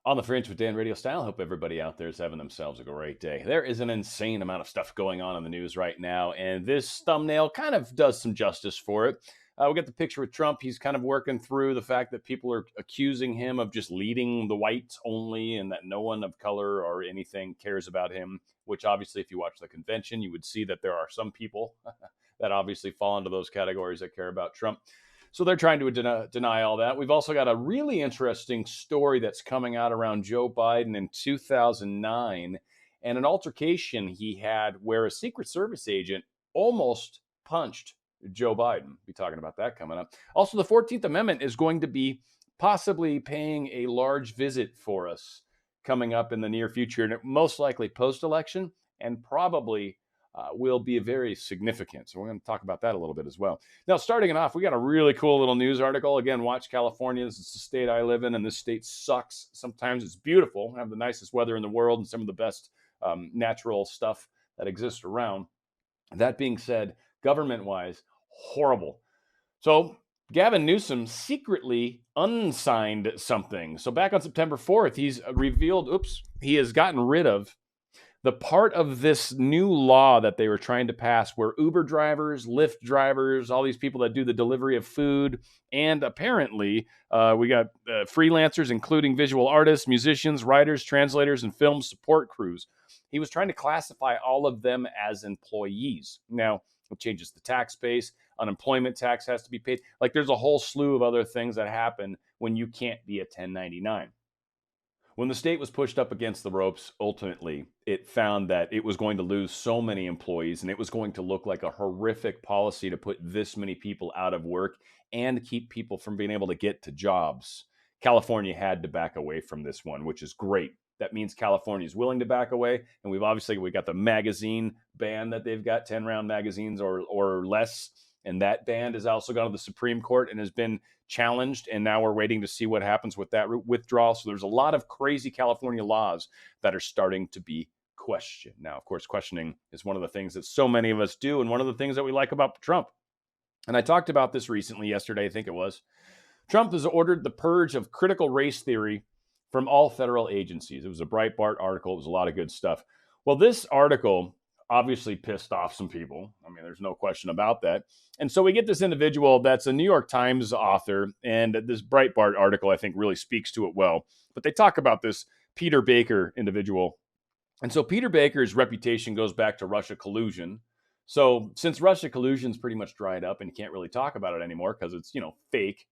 On the Fringe with Dan RadioStyle. Hope everybody out there is having themselves a great day. There is an insane amount of stuff going on in the news right now, and this thumbnail kind of does some justice for it. We got the picture with Trump. He's kind of working through the fact that people are accusing him of just leading the whites only and that no one of color or anything cares about him, which obviously, if you watch the convention, you would see that there are some people that obviously fall into those categories that care about Trump. So they're trying to deny all that. We've also got a really interesting story that's coming out around Joe Biden in 2009 and an altercation he had where a Secret Service agent almost punched Joe Biden. Be talking about that coming up. Also, the 14th Amendment is going to be possibly paying a large visit for us coming up in the near future, and most likely post-election, and probably will be very significant. So we're going to talk about that a little bit as well. Now, starting it off, we got a really cool little news article. Again, watch California. This is the state I live in, and this state sucks. Sometimes it's beautiful. I have the nicest weather in the world and some of the best natural stuff that exists around. That being said, government-wise, horrible. So Gavin Newsom secretly unsigned something. So back on September 4th, he's revealed, he has gotten rid of the part of this new law that they were trying to pass where Uber drivers, Lyft drivers, all these people that do the delivery of food, and apparently we got freelancers, including visual artists, musicians, writers, translators, and film support crews. He was trying to classify all of them as employees. Now, it changes the tax base. Unemployment tax has to be paid. Like there's a whole slew of other things that happen when you can't be a 1099. When the state was pushed up against the ropes, ultimately, it found that it was going to lose so many employees and it was going to look like a horrific policy to put this many people out of work and keep people from being able to get to jobs. California had to back away from this one, which is great. That means California is willing to back away. And we got the magazine ban that they've got, 10-round magazines or less. And that ban has also gone to the Supreme Court and has been challenged. And now we're waiting to see what happens with that withdrawal. So there's a lot of crazy California laws that are starting to be questioned. Now, of course, questioning is one of the things that so many of us do. And one of the things that we like about Trump. And I talked about this recently yesterday, I think it was. Trump has ordered the purge of critical race theory from all federal agencies. It was a Breitbart article. It was a lot of good stuff. Well, this article obviously pissed off some people. I mean, there's no question about that. And so we get this individual that's a New York Times author, and this Breitbart article, I think, really speaks to it well. But they talk about this Peter Baker individual. And so Peter Baker's reputation goes back to Russia collusion. So since Russia collusion's pretty much dried up and you can't really talk about it anymore because it's, fake,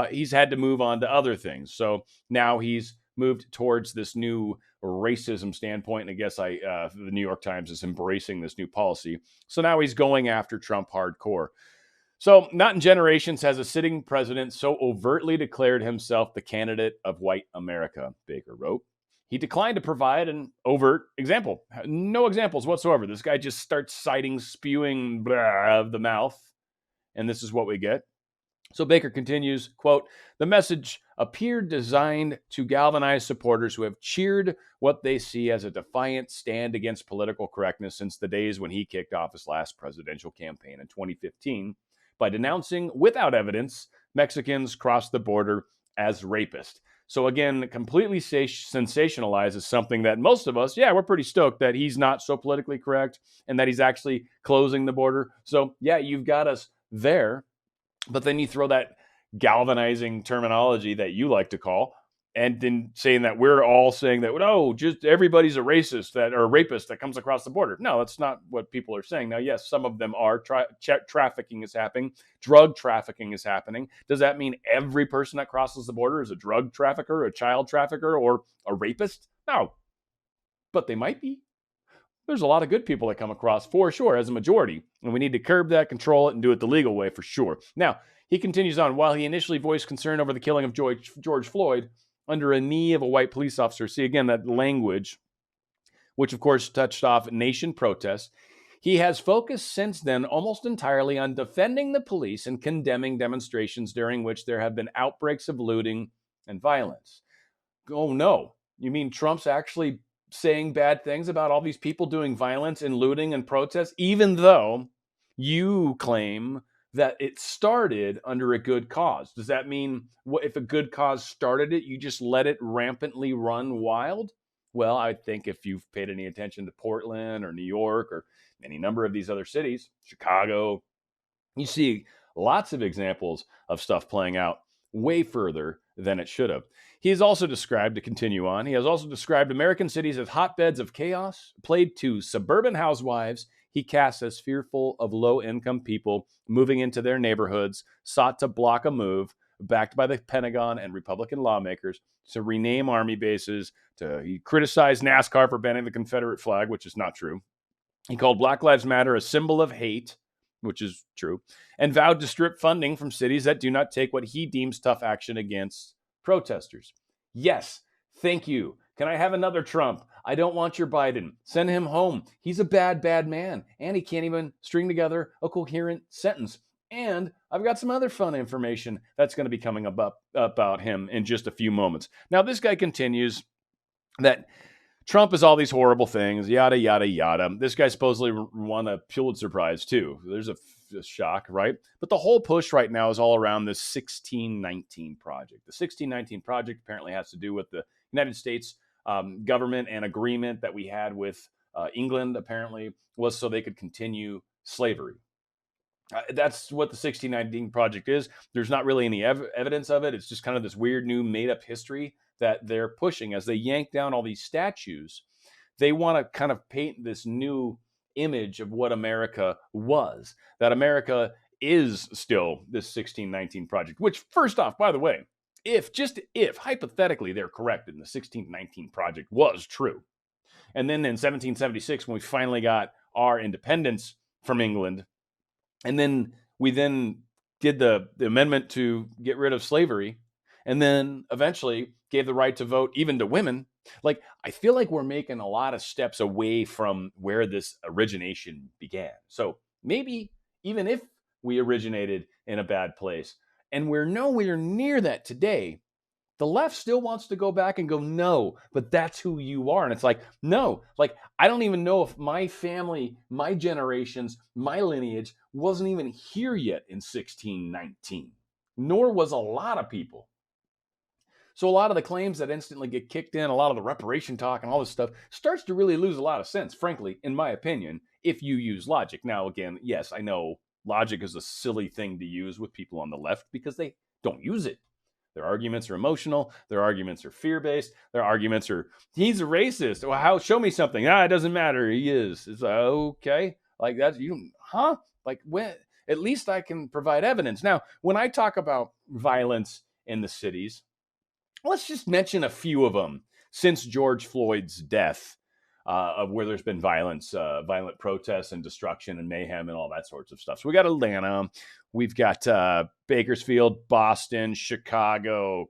he's had to move on to other things. So now he's moved towards this new racism standpoint. And I guess the New York Times is embracing this new policy. So now he's going after Trump hardcore. So not in generations has a sitting president so overtly declared himself the candidate of white America, Baker wrote. He declined to provide an overt example. No examples whatsoever. This guy just starts citing, spewing blah of the mouth. And this is what we get. So Baker continues, quote, the message appeared designed to galvanize supporters who have cheered what they see as a defiant stand against political correctness since the days when he kicked off his last presidential campaign in 2015 by denouncing without evidence Mexicans crossed the border as rapists. So again, completely sensationalizes something that most of us, we're pretty stoked that he's not so politically correct and that he's actually closing the border. So you've got us there. But then you throw that galvanizing terminology that you like to call, and then saying that we're all saying that, just everybody's a racist or a rapist that comes across the border. No, that's not what people are saying. Now, yes, some of them are. Trafficking is happening. Drug trafficking is happening. Does that mean every person that crosses the border is a drug trafficker, a child trafficker, or a rapist? No. But they might be. There's a lot of good people that come across for sure as a majority, and we need to curb that, control it, and do it the legal way for sure. Now, he continues on. While he initially voiced concern over the killing of George Floyd under a knee of a white police officer, see again that language, which of course touched off nation protests, he has focused since then almost entirely on defending the police and condemning demonstrations during which there have been outbreaks of looting and violence. Oh no, you mean Trump's actually saying bad things about all these people doing violence and looting and protests, even though you claim that it started under a good cause. Does that mean if a good cause started it, you just let it rampantly run wild? Well, I think if you've paid any attention to Portland or New York or any number of these other cities, Chicago, you see lots of examples of stuff playing out way further than it should have. He has also described, to continue on, he has also described American cities as hotbeds of chaos, played to suburban housewives he casts as fearful of low-income people moving into their neighborhoods, sought to block a move, backed by the Pentagon and Republican lawmakers, to rename army bases. He criticized NASCAR for banning the Confederate flag, which is not true. He called Black Lives Matter a symbol of hate, which is true, and vowed to strip funding from cities that do not take what he deems tough action against protesters. Yes, thank you. Can I have another Trump? I don't want your Biden. Send him home. He's a bad, bad man, and he can't even string together a coherent sentence. And I've got some other fun information that's going to be coming about him in just a few moments. Now, this guy continues that Trump is all these horrible things, yada, yada, yada. This guy supposedly won a Pulitzer Prize, too. There's a shock, right? But the whole push right now is all around this 1619 project. The 1619 project apparently has to do with the United States government and agreement that we had with England, apparently, was so they could continue slavery. That's what the 1619 project is. There's not really any evidence of it. It's just kind of this weird new made-up history that they're pushing. As they yank down all these statues, they want to kind of paint this new image of what America was, that America is still this 1619 project, which, first off, by the way, if hypothetically they're correct and the 1619 project was true, and then in 1776, when we finally got our independence from England, and then we did the amendment to get rid of slavery, and then eventually gave the right to vote even to women. Like, I feel like we're making a lot of steps away from where this origination began. So maybe even if we originated in a bad place, and we're nowhere near that today, the left still wants to go back and go, no, but that's who you are. And it's like, no, like, I don't even know if my family, my generations, my lineage wasn't even here yet in 1619, nor was a lot of people. So a lot of the claims that instantly get kicked in, a lot of the reparation talk and all this stuff starts to really lose a lot of sense, frankly, in my opinion, if you use logic. Now, again, yes, I know logic is a silly thing to use with people on the left because they don't use it. Their arguments are emotional. Their arguments are fear-based. Their arguments are, he's a racist. Well, show me something. It doesn't matter. He is. It's like, okay. Like that's, like when, at least I can provide evidence. Now, when I talk about violence in the cities, let's just mention a few of them since George Floyd's death, of where there's been violence, violent protests and destruction and mayhem and all that sorts of stuff. So we got Atlanta, we've got Bakersfield, Boston, Chicago,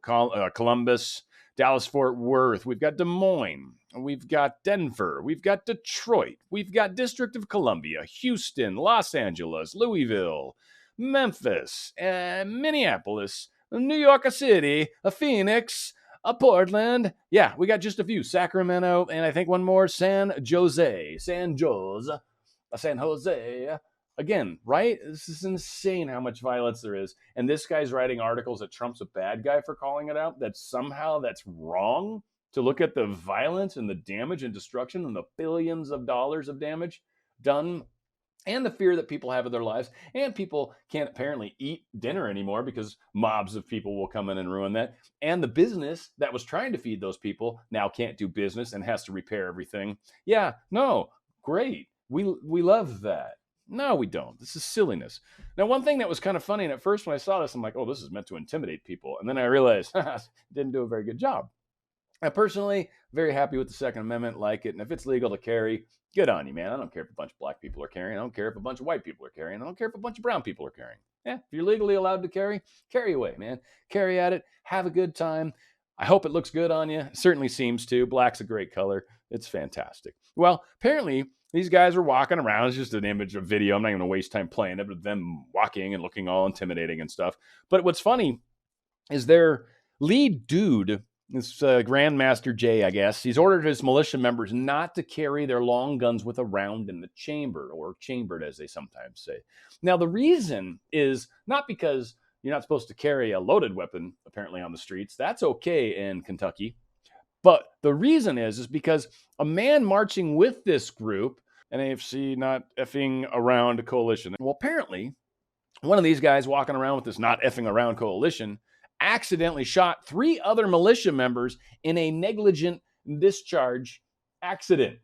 Columbus, Dallas-Fort Worth, we've got Des Moines, we've got Denver, we've got Detroit, we've got District of Columbia, Houston, Los Angeles, Louisville, Memphis, Minneapolis, New York City, Phoenix, Portland. Yeah, we got just a few. Sacramento, and I think one more, San Jose. Again, right? This is insane how much violence there is. And this guy's writing articles that Trump's a bad guy for calling it out, that somehow that's wrong to look at the violence and the damage and destruction and the billions of dollars of damage done, and the fear that people have of their lives. And people can't apparently eat dinner anymore because mobs of people will come in and ruin that. And the business that was trying to feed those people now can't do business and has to repair everything. Yeah, no, great. We love that. No, we don't. This is silliness. Now, one thing that was kind of funny, and at first when I saw this, I'm like, oh, this is meant to intimidate people. And then I realized, didn't do a very good job. I'm personally very happy with the Second Amendment, like it. And if it's legal to carry, good on you, man. I don't care if a bunch of black people are carrying. I don't care if a bunch of white people are carrying. I don't care if a bunch of brown people are carrying. Yeah, if you're legally allowed to carry away, man. Carry at it. Have a good time. I hope it looks good on you. It certainly seems to. Black's a great color. It's fantastic. Well, apparently these guys were walking around. It's just an image of video. I'm not even going to waste time playing it, but them walking and looking all intimidating and stuff. But what's funny is their lead dude This Grandmaster Jay, I guess, he's ordered his militia members not to carry their long guns with a round in the chamber, or chambered, as they sometimes say. Now, the reason is not because you're not supposed to carry a loaded weapon, apparently, on the streets. That's okay in Kentucky. But the reason is because a man marching with this group, an AFC not effing around coalition, well, apparently, one of these guys walking around with this not effing around coalition accidentally shot 3 other militia members in a negligent discharge accident.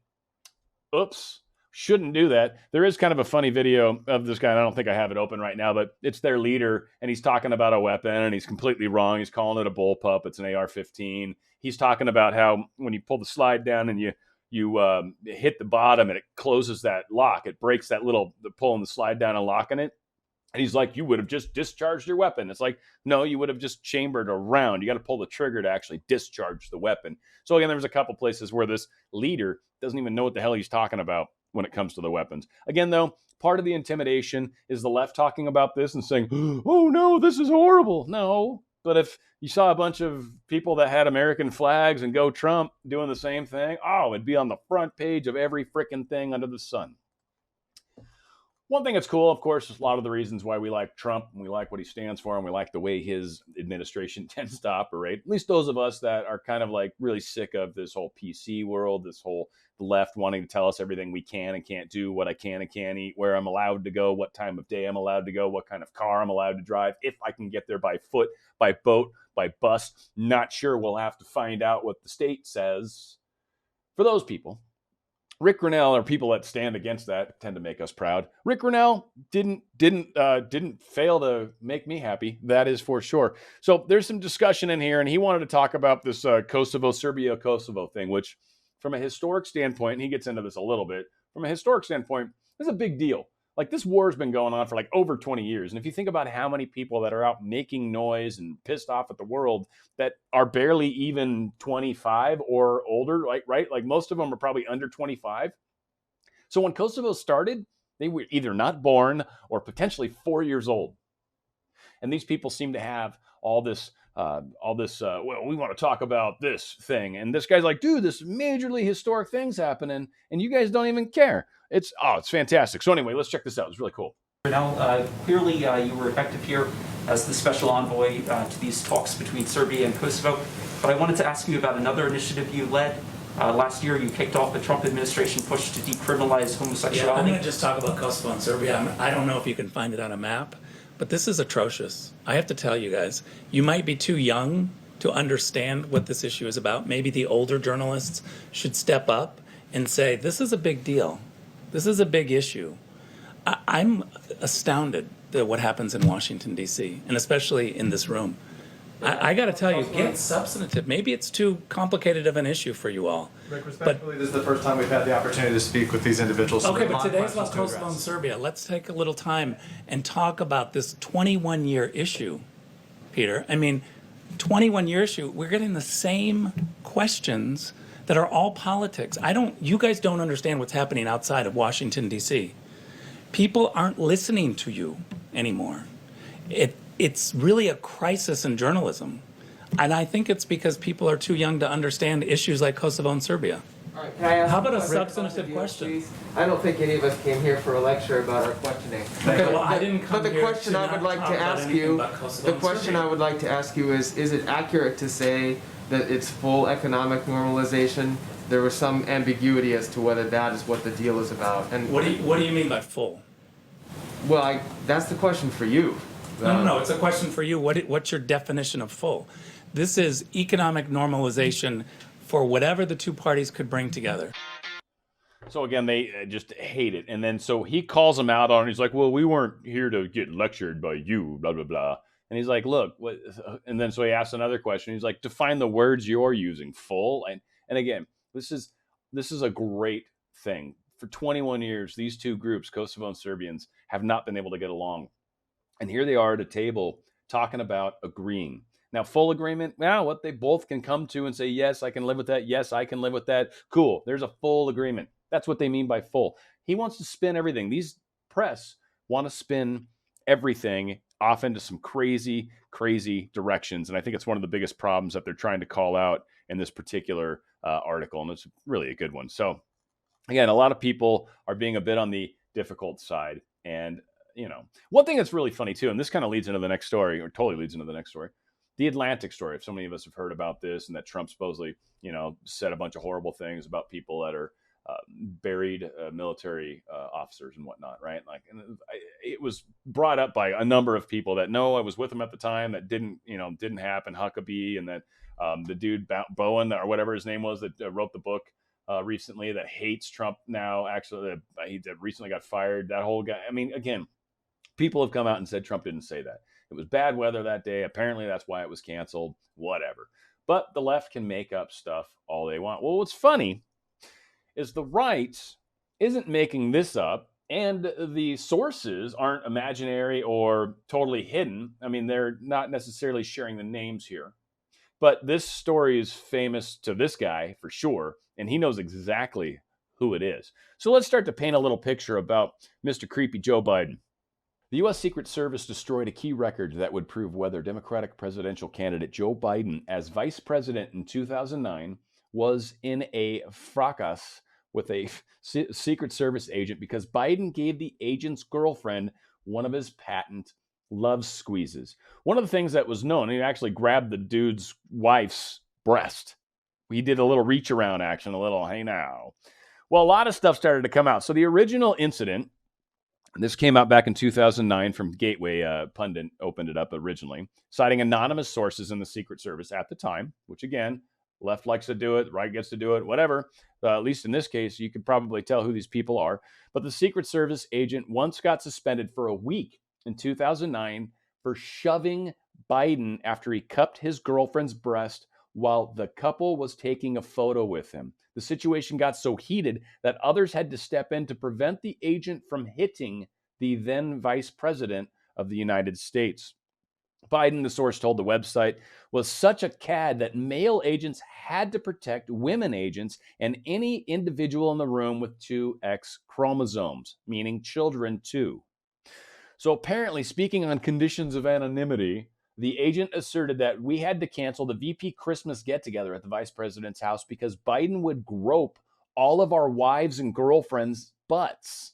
Oops. Shouldn't do that. There is kind of a funny video of this guy, and I don't think I have it open right now, but it's their leader, and he's talking about a weapon, and he's completely wrong. He's calling it a bullpup. It's an AR-15. He's talking about how when you pull the slide down and you hit the bottom and it closes that lock, it breaks that little pulling the slide down and locking it. And he's like, you would have just discharged your weapon. It's like, no, you would have just chambered a round. You got to pull the trigger to actually discharge the weapon. So again, there's a couple places where this leader doesn't even know what the hell he's talking about when it comes to the weapons. Again, though, part of the intimidation is the left talking about this and saying, oh no, this is horrible. No, but if you saw a bunch of people that had American flags and go Trump doing the same thing, oh, it'd be on the front page of every freaking thing under the sun. One thing that's cool, of course, is a lot of the reasons why we like Trump and we like what he stands for and we like the way his administration tends to operate. At least those of us that are kind of like really sick of this whole PC world, this whole left wanting to tell us everything we can and can't do, what I can and can't eat, where I'm allowed to go, what time of day I'm allowed to go, what kind of car I'm allowed to drive, if I can get there by foot, by boat, by bus. Not sure. We'll have to find out what the state says. For those people, Rick Grinnell, or people that stand against that, tend to make us proud. Rick Grinnell didn't fail to make me happy. That is for sure. So there's some discussion in here, and he wanted to talk about this Serbia-Kosovo thing, which, from a historic standpoint, and he gets into this a little bit. From a historic standpoint, this is a big deal. Like, this war has been going on for like over 20 years. And if you think about how many people that are out making noise and pissed off at the world that are barely even 25 or older, like, right? Like, most of them are probably under 25. So when Kosovo started, they were either not born or potentially 4 years old. And these people seem to have all this, well, we want to talk about this thing. And this guy's like, dude, this majorly historic thing's happening, and you guys don't even care. It's fantastic. So anyway, let's check this out. It's really cool. Now, clearly you were effective here as the special envoy to these talks between Serbia and Kosovo. But I wanted to ask you about another initiative you led. Last year, you kicked off the Trump administration push to decriminalize homosexuality. Yeah, I'm going to just talk about Kosovo and Serbia. I don't know if you can find it on a map, but this is atrocious. I have to tell you guys, you might be too young to understand what this issue is about. Maybe the older journalists should step up and say, this is a big deal. This is a big issue. I'm astounded at what happens in Washington, D.C., and especially in this room. I got to tell you, get substantive. Maybe it's too complicated of an issue for you all. Rick, respectfully, this is the first time we've had the opportunity to speak with these individuals. Okay, but today's about Kosovo and Serbia. Let's take a little time and talk about this 21-year issue, Peter. I mean, 21-year issue. We're getting the same questions that are all politics. You guys don't understand what's happening outside of Washington, D.C. People aren't listening to you anymore. It's really a crisis in journalism. And I think it's because people are too young to understand issues like Kosovo and Serbia. All right, can I ask How about a substantive question? Please? I don't think any of us came here for a lecture about our questioning. Okay, well, I didn't come But the here question to I would not like talk to about ask anything you, about Kosovo the and question Serbia. I would like to ask you is it accurate to say that it's full economic normalization? There was some ambiguity as to whether that is what the deal is about. And What do you mean by full? well, that's the question for you. No. It's a question for you. What's your definition of full? This is economic normalization for whatever the two parties could bring together. So again, they just hate it. And then so he calls them out on it. He's like, well, we weren't here to get lectured by you, blah, blah, blah. And he's like, look, what? And then so he asks another question. He's like, define the words you're using, full. And again, this is a great thing. For 21 years, these two groups, Kosovo and Serbians, have not been able to get along. And here they are at a table talking about agreeing. Now, full agreement, well, what they both can come to and say, yes, I can live with that. Yes, I can live with that. Cool. There's a full agreement. That's what they mean by full. He wants to spin everything. These press want to spin everything off into some crazy, crazy directions. And I think it's one of the biggest problems that they're trying to call out in this particular article. And it's really a good one. So again, a lot of people are being a bit on the difficult side. And, one thing that's really funny too, and this kind of leads into the next story, or totally leads into the next story, the Atlantic story. If so many of us have heard about this, and that Trump supposedly, said a bunch of horrible things about people that are buried military officers and whatnot, right? Like, and it was brought up by a number of people that no, I was with him at the time. That didn't happen. Huckabee, and that the dude Bowen or whatever his name was that wrote the book recently that hates Trump now. Actually, he recently got fired. That whole guy. I mean, again, people have come out and said Trump didn't say that. It was bad weather that day. Apparently, that's why it was canceled. Whatever. But the left can make up stuff all they want. Well, what's funny is the right isn't making this up, and the sources aren't imaginary or totally hidden. I mean, they're not necessarily sharing the names here. But this story is famous to this guy for sure, and he knows exactly who it is. So let's start to paint a little picture about Mr. Creepy Joe Biden. The U.S. Secret Service destroyed a key record that would prove whether Democratic presidential candidate Joe Biden as vice president in 2009 was in a fracas with a Secret Service agent because Biden gave the agent's girlfriend one of his patent love squeezes. One of the things that was known, he actually grabbed the dude's wife's breast. He did a little reach around action, a little, hey now. Well, a lot of stuff started to come out. So the original incident, and this came out back in 2009 from Gateway Pundit, opened it up originally, citing anonymous sources in the Secret Service at the time, which again, left likes to do it, right gets to do it, whatever. At least in this case, you could probably tell who these people are. But the Secret Service agent once got suspended for a week in 2009 for shoving Biden after he cupped his girlfriend's breast while the couple was taking a photo with him. The situation got so heated that others had to step in to prevent the agent from hitting the then vice president of the United States. Biden, the source told the website, was such a cad that male agents had to protect women agents and any individual in the room with two X chromosomes, meaning children too. So apparently, speaking on conditions of anonymity, the agent asserted that we had to cancel the VP Christmas get-together at the vice president's house because Biden would grope all of our wives and girlfriends' butts.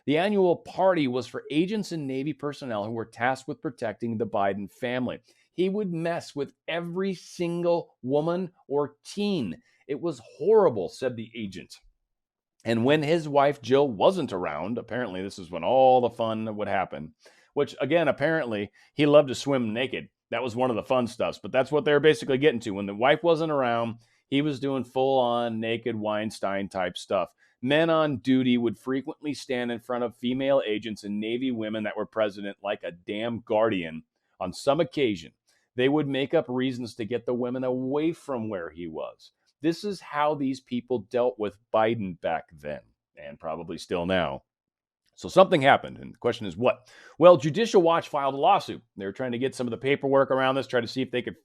The annual party was for agents and Navy personnel who were tasked with protecting the Biden family. He would mess with every single woman or teen. It was horrible, said the agent. And when his wife Jill wasn't around, apparently this is when all the fun would happen, which again, apparently he loved to swim naked. That was one of the fun stuffs, but that's what they were basically getting to. When the wife wasn't around, he was doing full-on naked Weinstein type stuff. Men on duty would frequently stand in front of female agents and Navy women that were present like a damn guardian. On some occasion, they would make up reasons to get the women away from where he was. This is how these people dealt with Biden back then, and probably still now. So something happened, and the question is what? Well, Judicial Watch filed a lawsuit. They were trying to get some of the paperwork around this, try to see if they could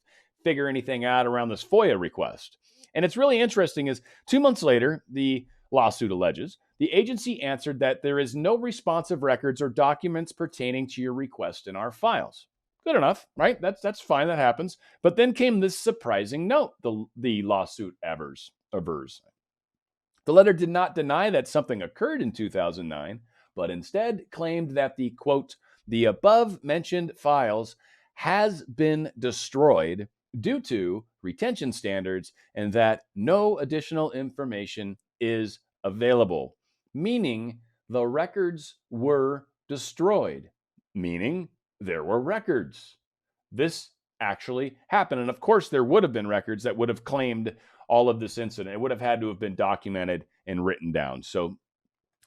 figure anything out around this FOIA request. And it's really interesting is 2 months later, the lawsuit alleges, the agency answered that there is no responsive records or documents pertaining to your request in our files. Good enough, right? That's fine, that happens. But then came this surprising note, the lawsuit avers. The letter did not deny that something occurred in 2009, but instead claimed that the, quote, the above mentioned files has been destroyed due to retention standards and that no additional information is available, meaning the records were destroyed, meaning there were records. This actually happened. And of course, there would have been records that would have claimed all of this incident. It would have had to have been documented and written down. So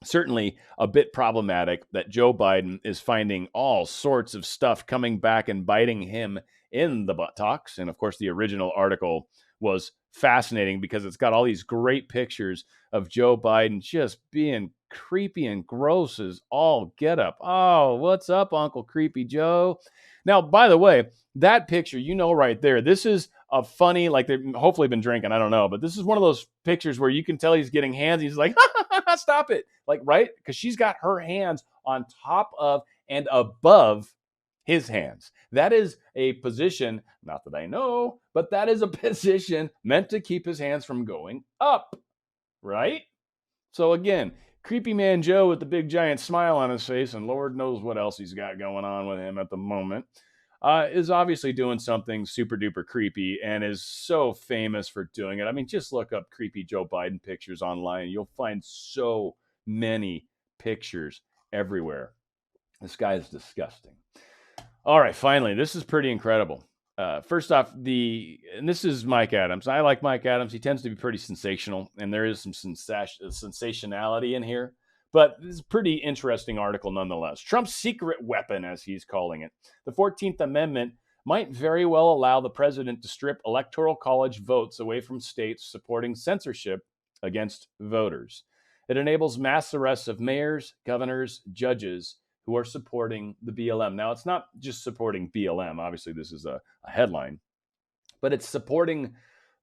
certainly a bit problematic that Joe Biden is finding all sorts of stuff coming back and biting him in the buttocks. And of course, the original article was fascinating because it's got all these great pictures of Joe Biden just being creepy and gross as all get up. Oh, what's up, Uncle Creepy Joe? Now, by the way, that picture, right there, this is a funny, like they've hopefully been drinking, I don't know, but this is one of those pictures where you can tell he's getting hands. He's like, stop it. Like, right? Because she's got her hands on top of and above his hands. That is a position, not that I know, but that is a position meant to keep his hands from going up, right? So again, creepy man Joe with the big giant smile on his face, and Lord knows what else he's got going on with him at the moment, is obviously doing something super duper creepy and is so famous for doing it. I mean, just look up creepy Joe Biden pictures online. You'll find so many pictures everywhere. This guy is disgusting. All right, finally, this is pretty incredible. First off, and this is Mike Adams. I like Mike Adams. He tends to be pretty sensational, and there is some sensationality in here. But this is a pretty interesting article nonetheless. Trump's secret weapon, as he's calling it. The 14th Amendment might very well allow the president to strip electoral college votes away from states supporting censorship against voters. It enables mass arrests of mayors, governors, judges who are supporting the BLM. Now, it's not just supporting BLM. Obviously, this is a headline, but it's supporting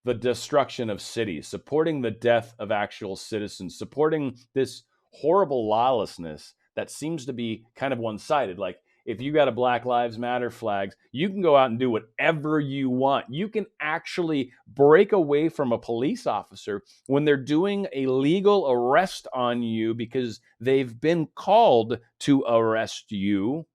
the destruction of cities, supporting the death of actual citizens, supporting this horrible lawlessness that seems to be kind of one-sided. Like, if you got a Black Lives Matter flag, you can go out and do whatever you want. You can actually break away from a police officer when they're doing a legal arrest on you because they've been called to arrest you.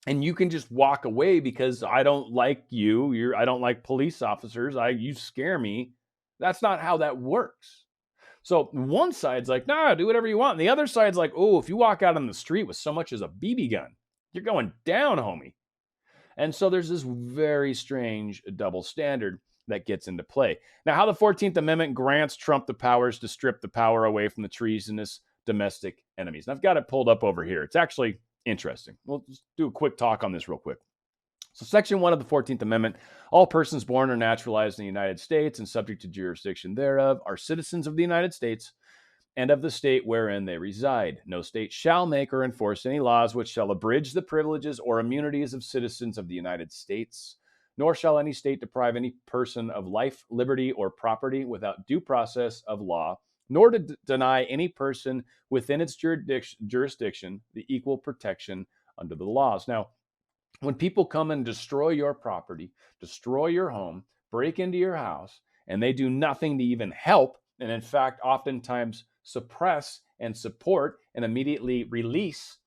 And you can just walk away because I don't like you. I don't like police officers. You scare me. That's not how that works. So one side's like, nah, do whatever you want. And the other side's like, oh, if you walk out on the street with so much as a BB gun, you're going down, homie. And so there's this very strange double standard that gets into play. Now, how the 14th Amendment grants Trump the powers to strip the power away from the treasonous domestic enemies. And I've got it pulled up over here. It's actually interesting. We'll just do a quick talk on this real quick. So Section 1 of the 14th Amendment, all persons born or naturalized in the United States and subject to jurisdiction thereof are citizens of the United States and of the state wherein they reside. No state shall make or enforce any laws which shall abridge the privileges or immunities of citizens of the United States, nor shall any state deprive any person of life, liberty, or property without due process of law, nor to deny any person within its jurisdiction the equal protection under the laws. Now, when people come and destroy your property, destroy your home, break into your house, and they do nothing to even help, and in fact, oftentimes suppress and support and immediately release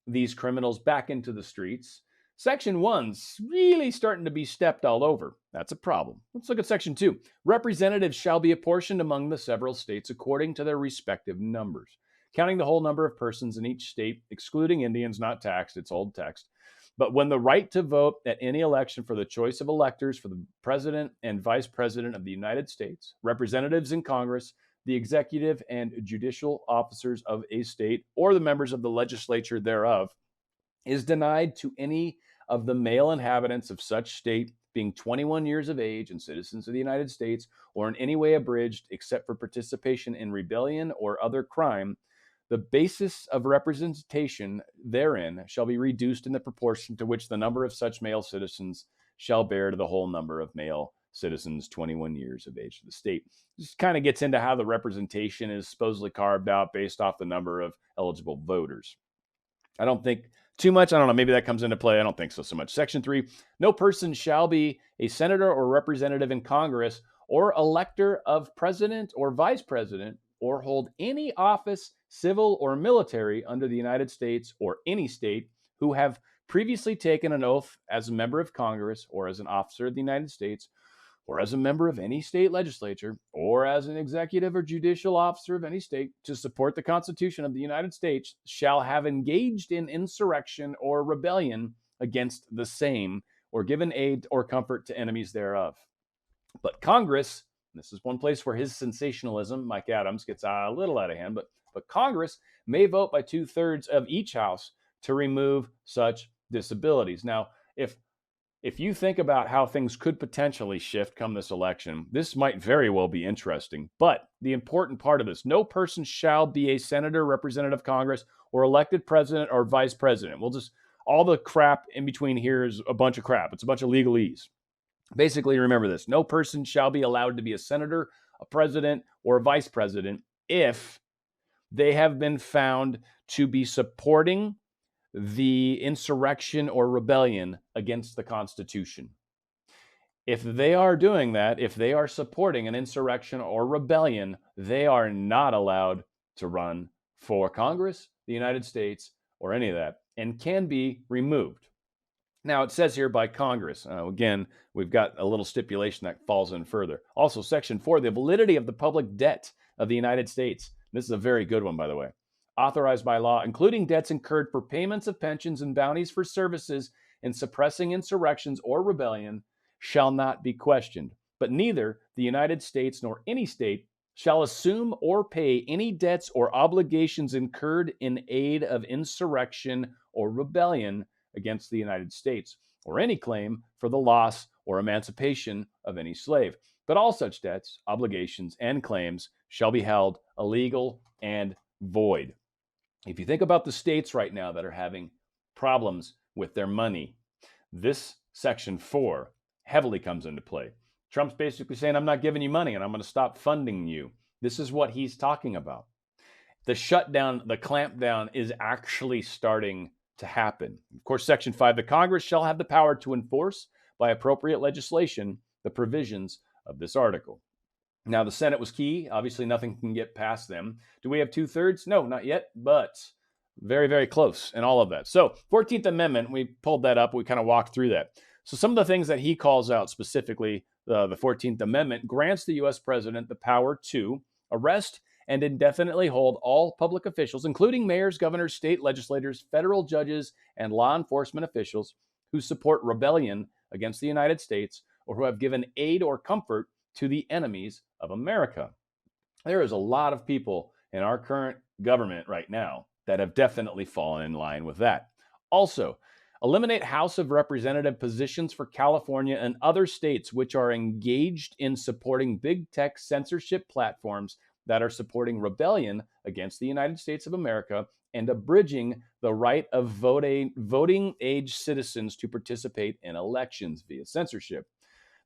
these criminals back into the streets, Section 1's really starting to be stepped all over. That's a problem. Let's look at Section 2. Representatives shall be apportioned among the several states according to their respective numbers, counting the whole number of persons in each state, excluding Indians not taxed. It's old text. But when the right to vote at any election for the choice of electors for the President and Vice President of the United States, representatives in Congress, the executive and judicial officers of a state, or the members of the legislature thereof, is denied to any of the male inhabitants of such state being 21 years of age and citizens of the United States, or in any way abridged except for participation in rebellion or other crime, the basis of representation therein shall be reduced in the proportion to which the number of such male citizens shall bear to the whole number of male citizens 21 years of age of the state. This kind of gets into how the representation is supposedly carved out based off the number of eligible voters. I don't think too much. I don't know. Maybe that comes into play. I don't think so much. Section 3, no person shall be a senator or representative in Congress or elector of president or vice president or hold any office, civil or military, under the United States or any state who have previously taken an oath as a member of Congress or as an officer of the United States or as a member of any state legislature or as an executive or judicial officer of any state to support the Constitution of the United States shall have engaged in insurrection or rebellion against the same or given aid or comfort to enemies thereof. But Congress, this is one place where his sensationalism, Mike Adams, gets a little out of hand, but Congress may vote by 2/3 of each house to remove such disabilities. Now, if you think about how things could potentially shift come this election, this might very well be interesting. But the important part of this, no person shall be a senator, representative of Congress, or elected president or vice president. All the crap in between here is a bunch of crap. It's a bunch of legalese. Basically, remember this. No person shall be allowed to be a senator, a president, or a vice president if they have been found to be supporting the insurrection or rebellion against the Constitution. If they are doing that, if they are supporting an insurrection or rebellion, they are not allowed to run for Congress, the United States, or any of that, and can be removed. Now, it says here by Congress. Again, we've got a little stipulation that falls in further. Also, Section 4, the validity of the public debt of the United States. This is a very good one, by the way. Authorized by law, including debts incurred for payments of pensions and bounties for services in suppressing insurrections or rebellion, shall not be questioned. But neither the United States nor any state shall assume or pay any debts or obligations incurred in aid of insurrection or rebellion against the United States, or any claim for the loss or emancipation of any slave. But all such debts, obligations, and claims shall be held illegal and void. If you think about the states right now that are having problems with their money, this Section 4 heavily comes into play. Trump's basically saying, I'm not giving you money and I'm going to stop funding you. This is what he's talking about. The shutdown, the clampdown is actually starting to happen. Of course, Section 5, the Congress shall have the power to enforce by appropriate legislation the provisions of this article. Now, the Senate was key. Obviously, nothing can get past them. Do we have 2/3? No, not yet, but very, very close in all of that. So, 14th Amendment, we pulled that up. We kind of walked through that. So, some of the things that he calls out specifically, the 14th Amendment grants the U.S. president the power to arrest and indefinitely hold all public officials, including mayors, governors, state legislators, federal judges, and law enforcement officials who support rebellion against the United States or who have given aid or comfort to the enemies of America. There is a lot of people in our current government right now that have definitely fallen in line with that. Also, eliminate House of Representative positions for California and other states which are engaged in supporting big tech censorship platforms that are supporting rebellion against the United States of America and abridging the right of voting age citizens to participate in elections via censorship.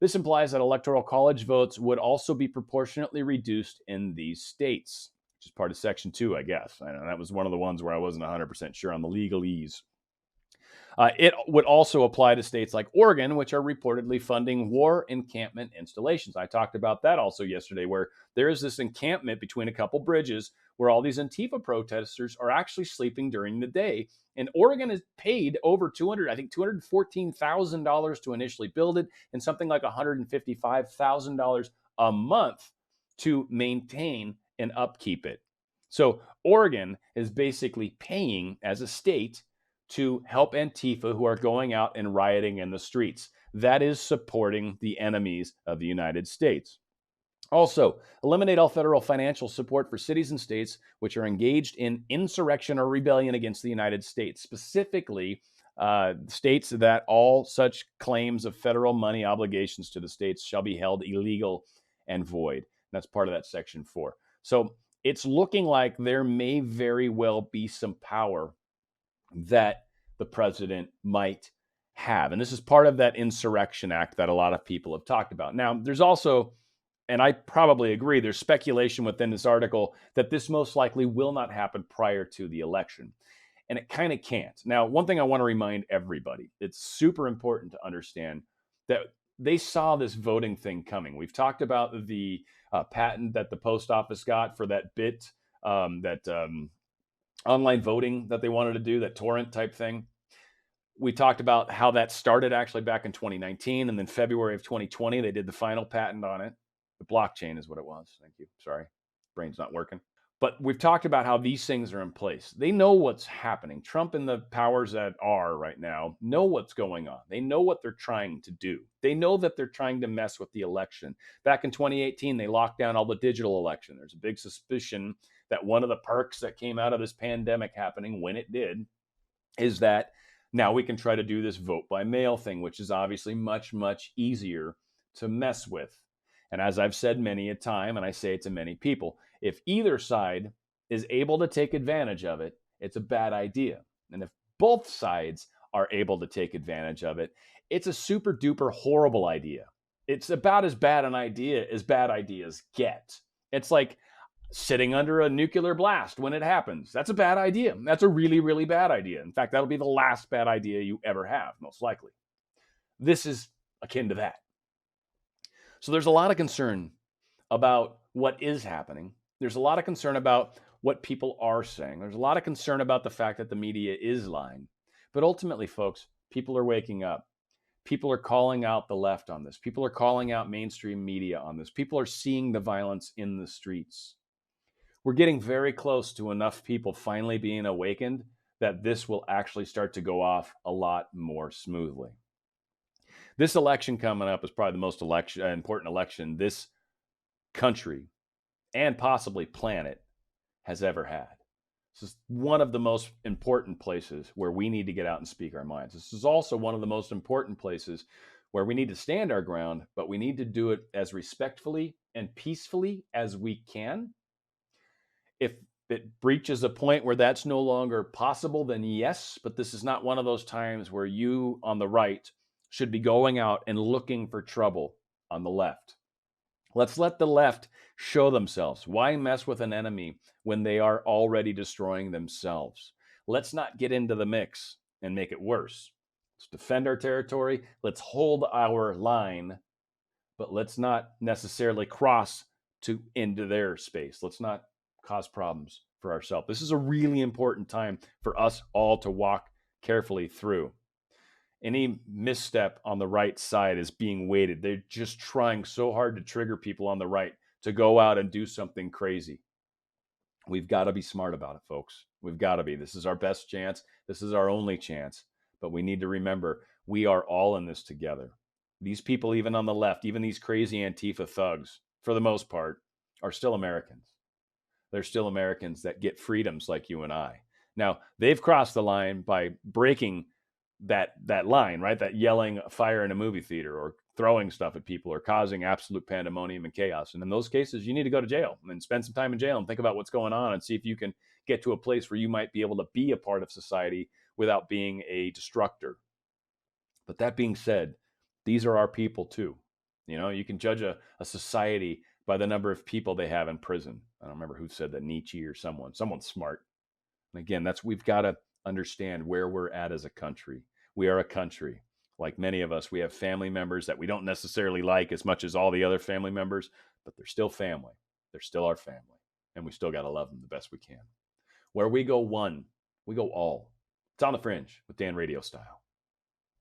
This implies that electoral college votes would also be proportionately reduced in these states, which is part of Section 2, I guess. I know that was one of the ones where I wasn't 100% sure on the legalese. It would also apply to states like Oregon, which are reportedly funding war encampment installations. I talked about that also yesterday, where there is this encampment between a couple bridges where all these Antifa protesters are actually sleeping during the day. And Oregon has paid over $214,000 to initially build it and something like $155,000 a month to maintain and upkeep it. So Oregon is basically paying as a state to help Antifa who are going out and rioting in the streets. That is supporting the enemies of the United States. Also, eliminate all federal financial support for cities and states which are engaged in insurrection or rebellion against the United States, specifically states that all such claims of federal money obligations to the states shall be held illegal and void. That's part of that Section 4. So it's looking like there may very well be some power that the president might have. And this is part of that Insurrection Act that a lot of people have talked about. Now, there's also, and I probably agree, there's speculation within this article that this most likely will not happen prior to the election. And it kind of can't. Now, one thing I want to remind everybody, it's super important to understand that they saw this voting thing coming. We've talked about the patent that the post office got for that online voting that they wanted to do, that torrent type thing. We talked about how that started actually back in 2019, and then February of 2020, they did the final patent on it. The blockchain is what it was. Thank you. Sorry, brain's not working. But we've talked about how these things are in place. They know what's happening. Trump and the powers that are right now know what's going on. They know what they're trying to do. They know that they're trying to mess with the election. Back in 2018, they locked down all the digital election. There's a big suspicion that one of the perks that came out of this pandemic happening when it did is that now we can try to do this vote by mail thing, which is obviously much, much easier to mess with. And as I've said many a time, and I say it to many people, if either side is able to take advantage of it, it's a bad idea. And if both sides are able to take advantage of it, it's a super duper horrible idea. It's about as bad an idea as bad ideas get. It's like, sitting under a nuclear blast when it happens. That's a bad idea. That's a really, really bad idea. In fact, that'll be the last bad idea you ever have, most likely. This is akin to that. So there's a lot of concern about what is happening. There's a lot of concern about what people are saying. There's a lot of concern about the fact that the media is lying. But ultimately, folks, people are waking up. People are calling out the left on this. People are calling out mainstream media on this. People are seeing the violence in the streets. We're getting very close to enough people finally being awakened that this will actually start to go off a lot more smoothly. This election coming up is probably the most important election this country and possibly planet has ever had. This is one of the most important places where we need to get out and speak our minds. This is also one of the most important places where we need to stand our ground, but we need to do it as respectfully and peacefully as we can. If it breaches a point where that's no longer possible, then yes, but this is not one of those times where you on the right should be going out and looking for trouble on the left. Let's let the left show themselves. Why mess with an enemy when they are already destroying themselves? Let's not get into the mix and make it worse. Let's defend our territory. Let's hold our line, but let's not necessarily cross into their space. Let's not cause problems for ourselves. This is a really important time for us all to walk carefully through. Any misstep on the right side is being weighted. They're just trying so hard to trigger people on the right to go out and do something crazy. We've got to be smart about it, folks. We've got to be. This is our best chance. This is our only chance. But we need to remember we are all in this together. These people, even on the left, even these crazy Antifa thugs, for the most part, are still Americans. They're still Americans that get freedoms like you and I. Now, they've crossed the line by breaking that line, right? That yelling fire in a movie theater or throwing stuff at people or causing absolute pandemonium and chaos. And in those cases, you need to go to jail and spend some time in jail and think about what's going on and see if you can get to a place where you might be able to be a part of society without being a destructor. But that being said, these are our people too. You know, you can judge a society by the number of people they have in prison. I don't remember who said that, Nietzsche or someone smart. And again, we've got to understand where we're at as a country. We are a country. Like many of us, we have family members that we don't necessarily like as much as all the other family members, but they're still family. They're still our family. And we still got to love them the best we can. Where we go one, we go all. It's on the Fringe with Dan RadioStyle.